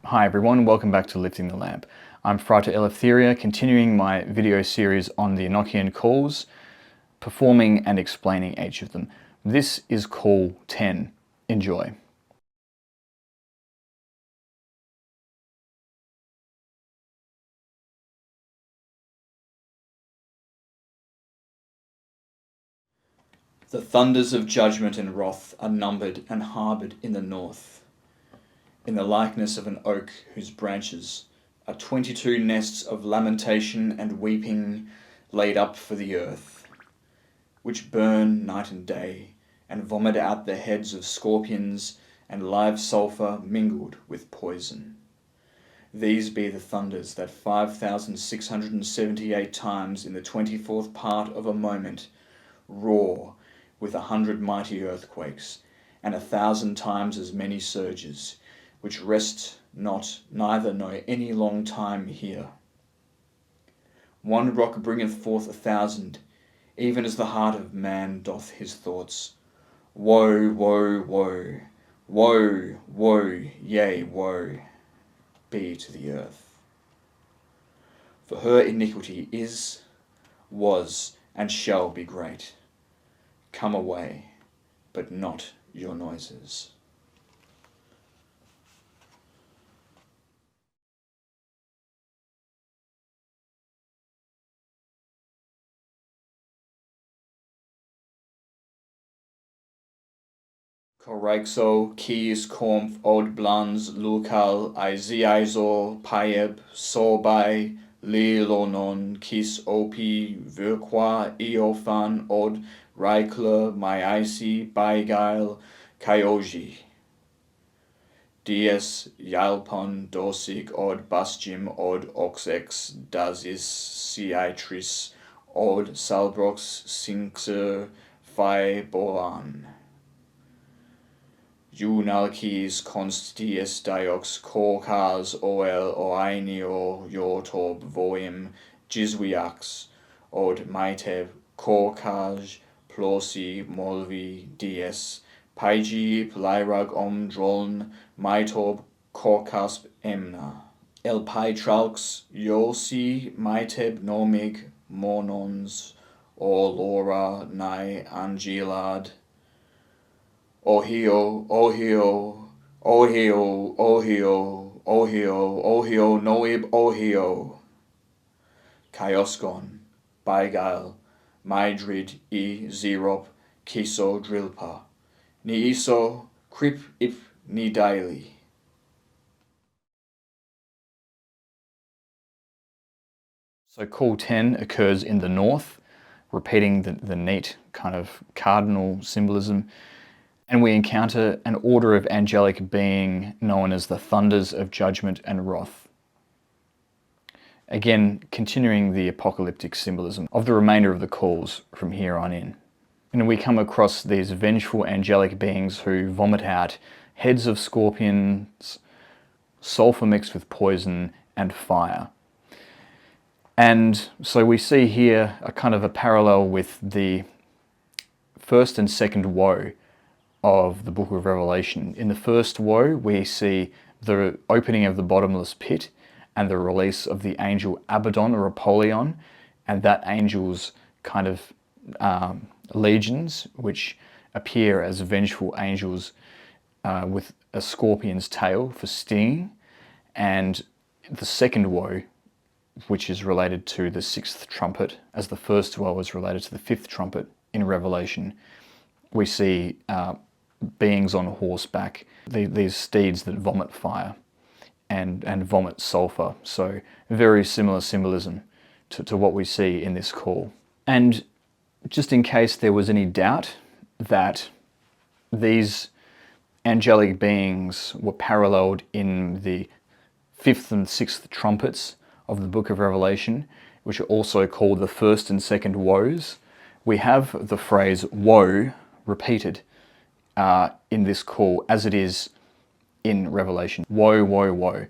Hi everyone, welcome back to Lifting the Lamp. I'm Frater Eleftheria, continuing my video series on the Enochian Calls, performing and explaining each of them. This is Call 10. Enjoy. The thunders of judgment and wrath are numbered and harboured in the north, in the likeness of an oak whose branches are 22 nests of lamentation and weeping laid up for the earth, which burn night and day, and vomit out the heads of scorpions and live sulphur mingled with poison. These be the thunders that 5,678 times in the 24th part of a moment roar with 100 mighty earthquakes, and 1,000 times as many surges, which rest not, neither nor any long time here. One rock bringeth forth 1,000, even as the heart of man doth his thoughts. Woe, woe, woe, woe, woe, yea, woe, be to the earth. For her iniquity is, was, and shall be great. Come away, but not your noises. Correxo, Keys, Comf, Od Blans, Lukal, Iziaizo, Payeb, Sobai, Lilonon, Kis Opi, Virkwa, Eofan, Od, Raikler, Maiaisi, Baigail, Kaioji. Dies, Yalpon, Dosig, Od, Basjim, Od, Oxex, Dazis, Ciatris, Od, Salbrox, Sinxer, Phi, Bolan. Eunalkes, Consties, Diox, Korkas, Oel, Oainio, Yortob, Voim, Jizwiax, Od, Maitev, Korkaj, Plosi, Molvi, Dies, Paigi, Plairag, Droln, Maitob, Korkasp, Emna. El Paitralx, Yosi, Maiteb, Nomig, Monons, Laura, Nai, Angelad, Ohio, Ohio, Ohio, Ohio, Ohio, Ohio, Noib, Ohio. Kaiosgon, Baigal, Maidrid, Zerop, Kiso, Drilpa, Ni Iso, Krip, Ip, Ni Daily. So Call 10 occurs in the north, repeating the neat kind of cardinal symbolism. And we encounter an order of angelic being known as the thunders of judgment and wrath. Again, continuing the apocalyptic symbolism of the remainder of the calls from here on in. And we come across these vengeful angelic beings who vomit out heads of scorpions, sulfur mixed with poison, and fire. And so we see here a kind of a parallel with the first and second woe of the book of Revelation. In the first woe, we see the opening of the bottomless pit and the release of the angel Abaddon or Apollyon, and that angel's kind of legions, which appear as vengeful angels with a scorpion's tail for stinging. And the second woe, which is related to the sixth trumpet, as the first woe is related to the fifth trumpet in Revelation, we see beings on horseback, these steeds that vomit fire and vomit sulfur. So very similar symbolism to what we see in this call. And just in case there was any doubt that these angelic beings were paralleled in the fifth and sixth trumpets of the book of Revelation, which are also called the first and second woes, we have the phrase woe repeated in this call as it is in Revelation. Woe, woe, woe,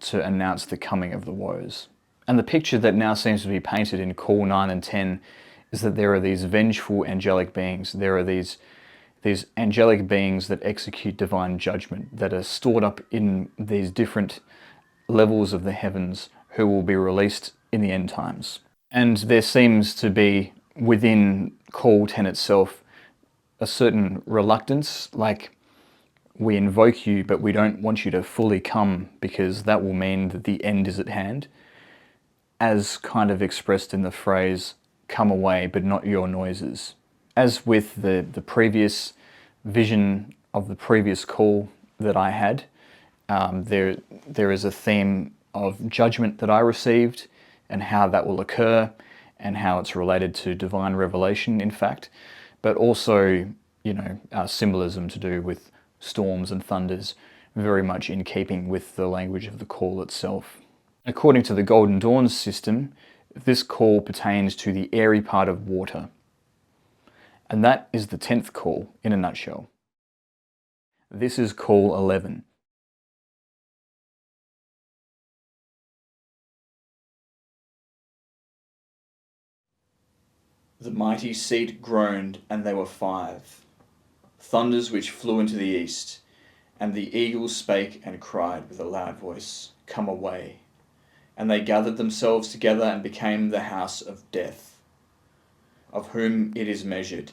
to announce the coming of the woes. And the picture that now seems to be painted in Call 9 and 10 is that there are these vengeful angelic beings. There are these these angelic beings that execute divine judgment, that are stored up in these different levels of the heavens, who will be released in the end times. And there seems to be within Call 10 itself a certain reluctance, like, we invoke you, but we don't want you to fully come, because that will mean that the end is at hand, as kind of expressed in the phrase, come away, but not your noises. As with the previous vision of the previous call that I had, there is a theme of judgment that I received, and how that will occur, and how it's related to divine revelation, in fact, but also, symbolism to do with storms and thunders, very much in keeping with the language of the call itself. According to the Golden Dawn system, this call pertains to the airy part of water, and that is the 10th call in a nutshell. This is call 11. The mighty seat groaned, and they were 5. Thunders which flew into the east, and the eagles spake and cried with a loud voice, come away. And they gathered themselves together and became the house of death, of whom it is measured,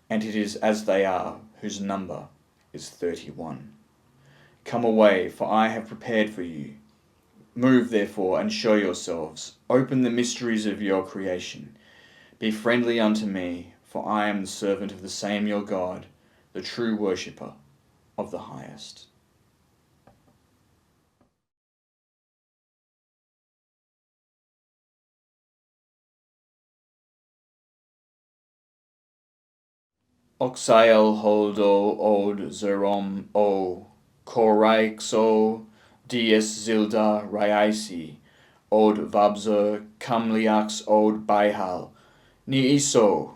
and it is as they are, whose number is 31. Come away, for I have prepared for you. Move therefore and show yourselves. Open the mysteries of your creation. Be friendly unto me, for I am the servant of the same your God, the true worshipper of the highest. Oxael holdo od zerom o, koraixo dies zilda raiaisi, od vabzer kamliax od baihal, ni iso,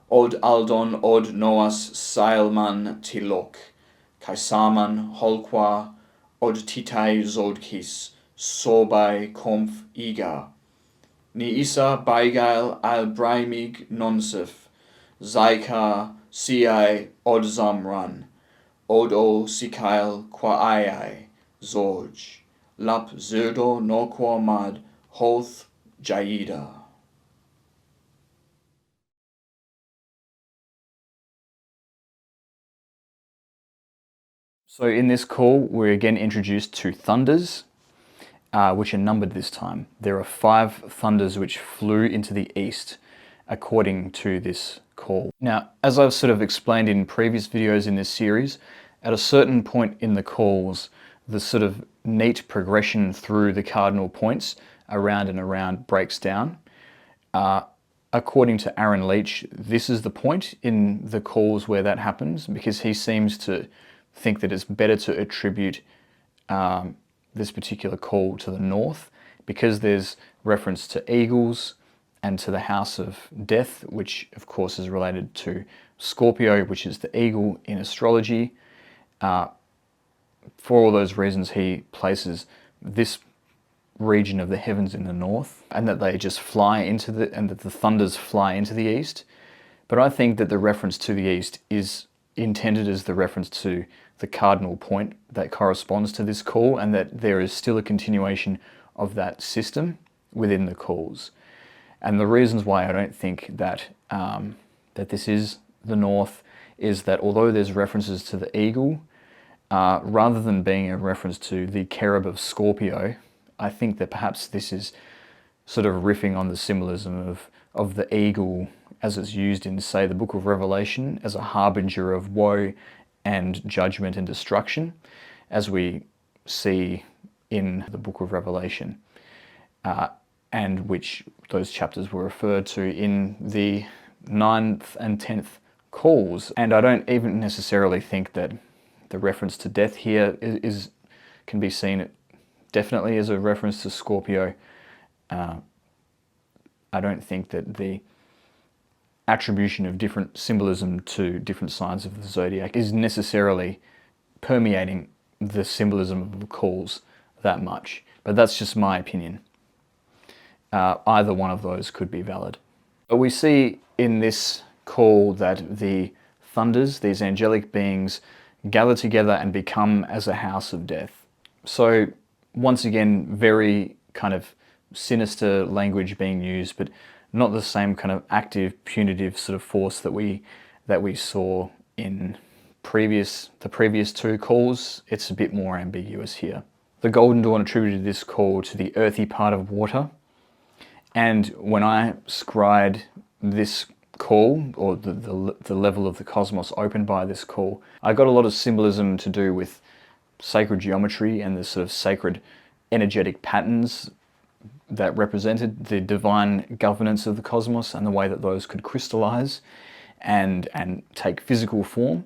od aldon od noas sailman tilok, kaisaman holqua, od titai zodkis, sobai komf iga, ni isa baigail al braimig nonsef, zaika siai od zamran, od o sikail quaai, zoj, lap zerdo noqua mad, hoth jaida. So in this call, we're again introduced to thunders, which are numbered this time. There are 5 thunders which flew into the east, according to this call. Now, as I've sort of explained in previous videos in this series, at a certain point in the calls, the sort of neat progression through the cardinal points around and around breaks down. According to Aaron Leach, this is the point in the calls where that happens, because he seems to think that it's better to attribute this particular call to the north, because there's reference to eagles and to the house of death, which of course is related to Scorpio, which is the eagle in astrology. For all those reasons, he places this region of the heavens in the north, and that they just fly into and that the thunders fly into the east. But I think that the reference to the east is intended as the reference to the cardinal point that corresponds to this call, and that there is still a continuation of that system within the calls. And the reasons why I don't think that that this is the north is that although there's references to the eagle, rather than being a reference to the cherub of Scorpio, I think that perhaps this is sort of riffing on the symbolism of the eagle as it's used in, say, the book of Revelation as a harbinger of woe and judgment and destruction, as we see in the book of Revelation, and which those chapters were referred to in the 9th and 10th calls. And I don't even necessarily think that the reference to death here can be seen definitely as a reference to Scorpio. I don't think that the attribution of different symbolism to different signs of the zodiac is necessarily permeating the symbolism of the calls that much. But that's just my opinion. Either one of those could be valid. But we see in this call that the thunders, these angelic beings, gather together and become as a house of death. So once again, very kind of sinister language being used, but not the same kind of active, punitive sort of force that we saw in the previous two calls. It's a bit more ambiguous here. The Golden Dawn attributed this call to the earthy part of water, and when I scryed this call, or the level of the cosmos opened by this call, I got a lot of symbolism to do with sacred geometry and the sort of sacred energetic patterns that represented the divine governance of the cosmos and the way that those could crystallize and take physical form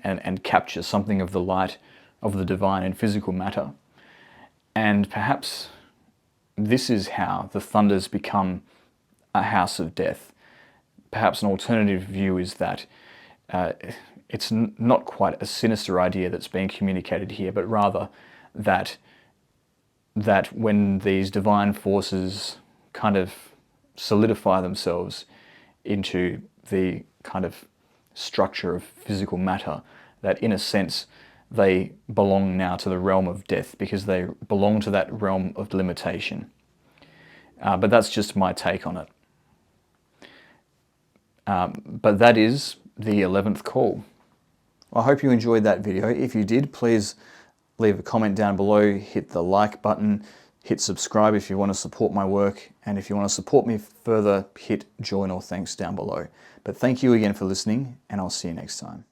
and capture something of the light of the divine in physical matter. And perhaps this is how the thunders become a house of death. Perhaps an alternative view is that it's not quite a sinister idea that's being communicated here, but rather that when these divine forces kind of solidify themselves into the kind of structure of physical matter, that in a sense they belong now to the realm of death because they belong to that realm of limitation. But that's just my take on it. But that is the 11th call. I hope you enjoyed that video. If you did, please leave a comment down below, hit the like button, hit subscribe if you want to support my work, and if you want to support me further, hit join or thanks down below. But thank you again for listening, and I'll see you next time.